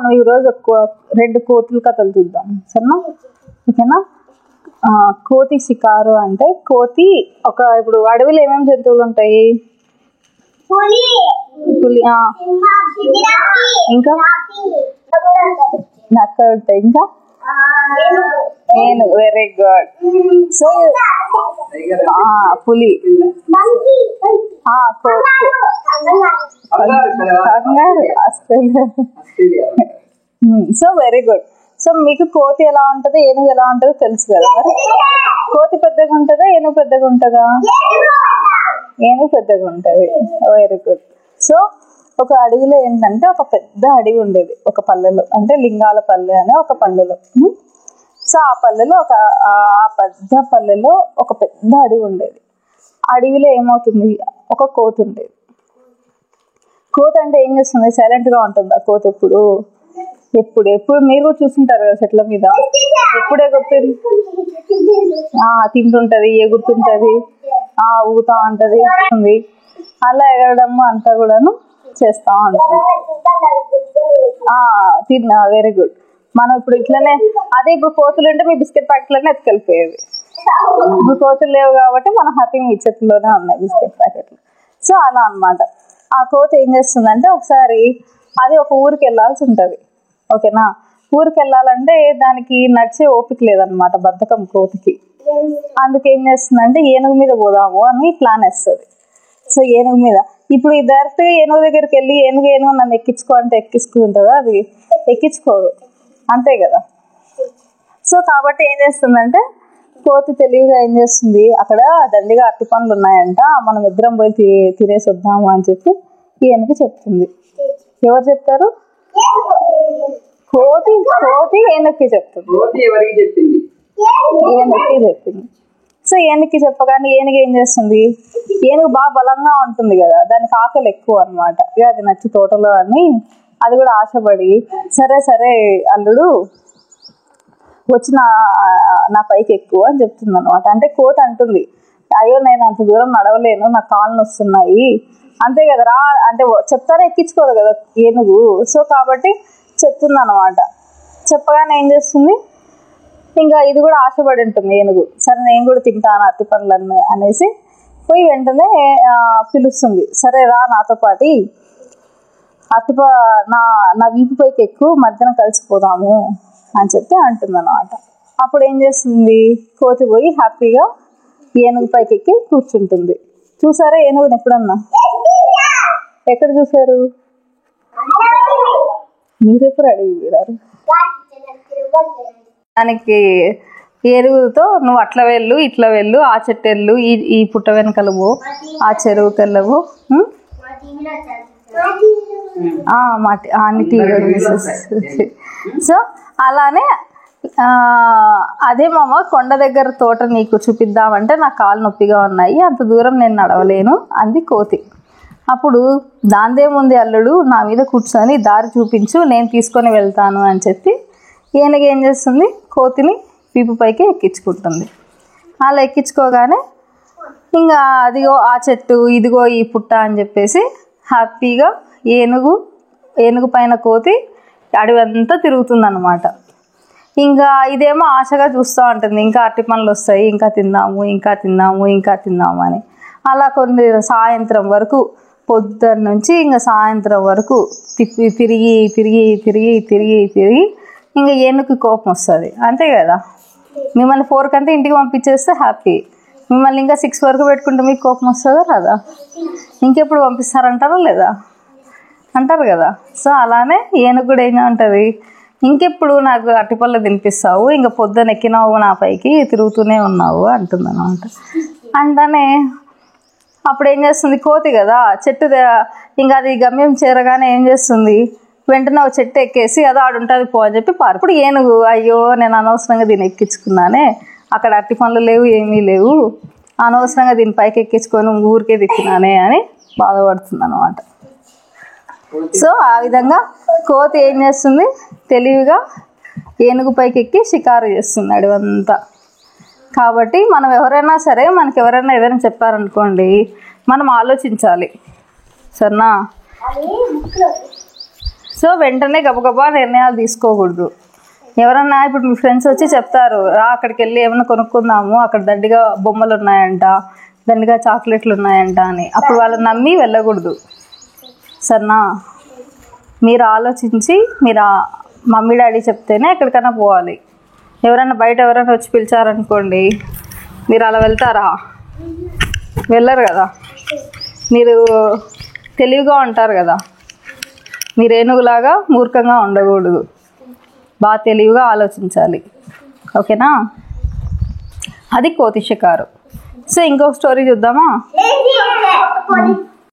మనం ఈరోజు 2 కోతుల కథలు చూద్దాం సరేనా? ఓకేనా? కోతి షికారు అంటే కోతి ఇప్పుడు అడవిలో ఏమేమి జంతువులు ఉంటాయి? పులి, ఇంకా నక్క ఉంటాయి, ఇంకా ఏనుగు. Very good. సో పులి, సో వెరీ గుడ్. సో మీకు కోతి ఎలా ఉంటది, ఏనుగు ఎలా ఉంటుందో తెలుసు కదా. మరి కోతి పెద్దగా ఉంటుందా, ఏనుగు పెద్దగా ఉంటుందా? ఏనుగు పెద్దగా ఉంటుంది. Very good. సో ఒక అడవిలో ఏంటంటే ఒక పెద్ద అడవి ఉండేది ఒక పల్లెలో, అంటే లింగాల పల్లె అనే ఒక పల్లెలో. సో ఆ పల్లెలో ఆ పెద్ద పల్లెలో ఒక పెద్ద అడవి ఉండేది. అడవిలో ఏమవుతుంది, ఒక కోతి ఉండేది. కోతి అంటే ఏం చేస్తుంది? సైలెంట్ గా ఉంటుంది ఆ కోతి. ఎప్పుడు మీరు కూడా చూస్తుంటారు కదా చెట్ల మీద, ఎప్పుడు ఎగురుతుంది, తింటుంటది, ఎగురుతుంటది, ఊగుతా ఉంటది, అలా ఎగరడము అంతా కూడాను చేస్తా ఉంటుంది. Very good. మనం ఇప్పుడు ఇట్లనే అదే ఇప్పుడు కోతులు అంటే మీ బిస్కెట్ ప్యాకెట్లనే ఎత్తుకెళ్ళిపోయేవి. ఇప్పుడు కోతులు లేవు కాబట్టి మనం హ్యాపీగా మీ చేతుల్లోనే ఉన్నాయి బిస్కెట్ ప్యాకెట్లు. సో అలా అన్నమాట. ఆ కోతి ఏం చేస్తుందంటే ఒకసారి అది ఒక ఊరికి వెళ్ళాల్సి ఉంటుంది. ఓకేనా? ఊరికి వెళ్ళాలంటే దానికి నడిచే ఓపిక లేదనమాట, బద్ధకం కోతికి. అందుకేం చేస్తుందంటే ఏనుగు మీద పోదాము అని ప్లాన్ వేస్తుంది. సో ఏనుగు మీద ఇప్పుడు ఈ డైరెక్ట్ ఏనుగు దగ్గరికి వెళ్ళి ఏనుగు నన్ను ఎక్కించుకో అంటే ఎక్కించుకుంటుందా? అది ఎక్కించుకోదు, అంతే కదా. సో కాబట్టి ఏం చేస్తుందంటే కోతి తెలివిగా ఏం చేస్తుంది, అక్కడ దండిగా అరటి పండ్లు ఉన్నాయంట, మనం ఇద్దరం పోయి తినేసి వద్దాము అని చెప్పి ఏనుగు చెప్తుంది. ఎవరు చెప్తారు? కోతి ఏనుగుకి చెప్తుంది. ఏనుగుకి చెప్పింది. సో ఏనుగుకి చెప్పగానే ఏనుగు ఏం చేస్తుంది, ఏనుగు బాగా బలంగా ఉంటుంది కదా, దానికి ఆకలి ఎక్కువ అనమాట. ఇక అది నచ్చి తోటలో అని అది కూడా ఆశపడి సరే అల్లుడు వచ్చి నా పైకి ఎక్కువ అని చెప్తుంది అనమాట. అంటే కోతి అంటుంది, అయ్యో నేను అంత దూరం నడవలేను, నా కాళ్ళు వస్తున్నాయి, అంతే కదా రా అంటే చెప్తారా, ఎక్కించుకోదు కదా ఏనుగు. సో కాబట్టి చెప్తుంది అనమాట. చెప్పగానే ఏం చేస్తుంది, ఇంకా ఇది కూడా ఆశపడి ఉంటుంది ఏనుగు. సరే నేను కూడా తింటాను అరటి పండ్లన్నీ అనేసి పోయి వెంటనే పిలుస్తుంది. సరే రా నాతో పాటు నా వీపు పైకి ఎక్కువ, మధ్యన కలిసిపోదాము అని చెప్పి అంటుంది అనమాట. అప్పుడు ఏం చేస్తుంది, కోతి పోయి హ్యాపీగా ఏనుగు పైకి ఎక్కి కూర్చుంటుంది. చూసారా ఏనుగుని ఎప్పుడన్నా? ఎక్కడ చూసారు? మీరెప్పుడు అడిగారు? దానికి ఏనుగుతో నువ్వు అట్లా వెళ్ళు, ఇట్లా వెళ్ళు, ఆ చెట్టు వెళ్ళు, ఈ పుట్ట వెనకలవు, ఆ చెరువుకి వెళ్ళవు, సో అలానే అదే మామ కొండ దగ్గర తోట నీకు చూపిద్దామంటే నా కాళ్ళు నొప్పిగా ఉన్నాయి, అంత దూరం నేను నడవలేను అంది కోతి. అప్పుడు దాందేముంది అల్లుడు, నా మీద కూర్చొని దారి చూపించు, నేను తీసుకొని వెళ్తాను అని చెప్పి ఏనుగు ఏం చేస్తుంది, కోతిని వీపు పైకి ఎక్కించుకుంటుంది. అలా ఎక్కించుకోగానే ఇంకా అదిగో ఆ చెట్టు, ఇదిగో ఈ పుట్ట అని చెప్పేసి హ్యాపీగా ఏనుగు పైన కోతి అడవి అంతా తిరుగుతుంది అన్నమాట. ఇంకా ఇదేమో ఆశగా చూస్తూ ఉంటుంది, ఇంకా అరటి పండ్లు వస్తాయి, ఇంకా తిందాము అని. అలా కొన్ని సాయంత్రం వరకు, పొద్దున్న నుంచి ఇంకా సాయంత్రం వరకు తిరిగి ఇంకా ఏనుగుకి కోపం వస్తుంది, అంతే కదా. మిమ్మల్ని 4 కంటే ఇంటికి పంపించేస్తే హ్యాపీ, మిమ్మల్ని ఇంకా 6 వరకు పెట్టుకుంటే మీకు కోపం వస్తుందా రాదా? ఇంకెప్పుడు పంపిస్తారంటారా లేదా? అంటారు కదా. సో అలానే ఏనుగు కూడా ఏం ఉంటుంది, ఇంకెప్పుడు నాకు అరటిపళ్ళు తినిపిస్తావు, ఇంకా పొద్దున ఎక్కినావు నా పైకి, తిరుగుతూనే ఉన్నావు అంటుంది అనమాట. అంటనే అప్పుడు ఏం చేస్తుంది, కోతి కదా చెట్టు ఇంకా అది గమ్యం చేరగానే ఏం చేస్తుంది, వెంటనే ఒక చెట్టు ఎక్కేసి అదో ఆడుంటుంది పో అని చెప్పి ఇప్పుడు ఏనుగు అయ్యో నేను అనవసరంగా దీన్ని ఎక్కించుకున్నానే, అక్కడ అరటి పండ్లు లేవు, ఏమీ లేవు, అనవసరంగా దీన్ని పైకి ఎక్కించుకొని ఊరికే తిప్పినానే అని బాధపడుతుంది అనమాట. సో ఆ విధంగా కోతి ఏం చేస్తుంది, తెలివిగా ఏనుగు పైకి ఎక్కి షికారు చేస్తుంది అడవంతా. కాబట్టి మనం ఎవరైనా సరే, మనకి ఎవరైనా ఏదైనా చెప్పారనుకోండి, మనం ఆలోచించాలి, సరేనా? సో వెంటనే గబగబా నిర్ణయాలు తీసుకోకూడదు. ఎవరన్నా ఇప్పుడు మీ ఫ్రెండ్స్ వచ్చి చెప్తారు, రా అక్కడికి వెళ్ళి ఏమైనా కొనుక్కుందాము, అక్కడ దండిగా బొమ్మలు ఉన్నాయంట, దండిగా చాక్లెట్లు ఉన్నాయంట అని. అప్పుడు వాళ్ళని నమ్మి వెళ్ళకూడదు. సరేనా? మీరు ఆలోచించి మీరు మమ్మీ డాడీ చెప్తేనే ఎక్కడికైనా పోవాలి. ఎవరైనా బయట ఎవరైనా వచ్చి పిలిచారనుకోండి, మీరు అలా వెళ్తారా? వెళ్ళరు కదా. మీరు తెలివిగా ఉంటారు కదా, మీరు ఏనుగులాగా మూర్ఖంగా ఉండకూడదు, బాగా తెలివిగా ఆలోచించాలి. ఓకేనా? అది కోతి షికారు. సో ఇంకొక స్టోరీ చూద్దామా?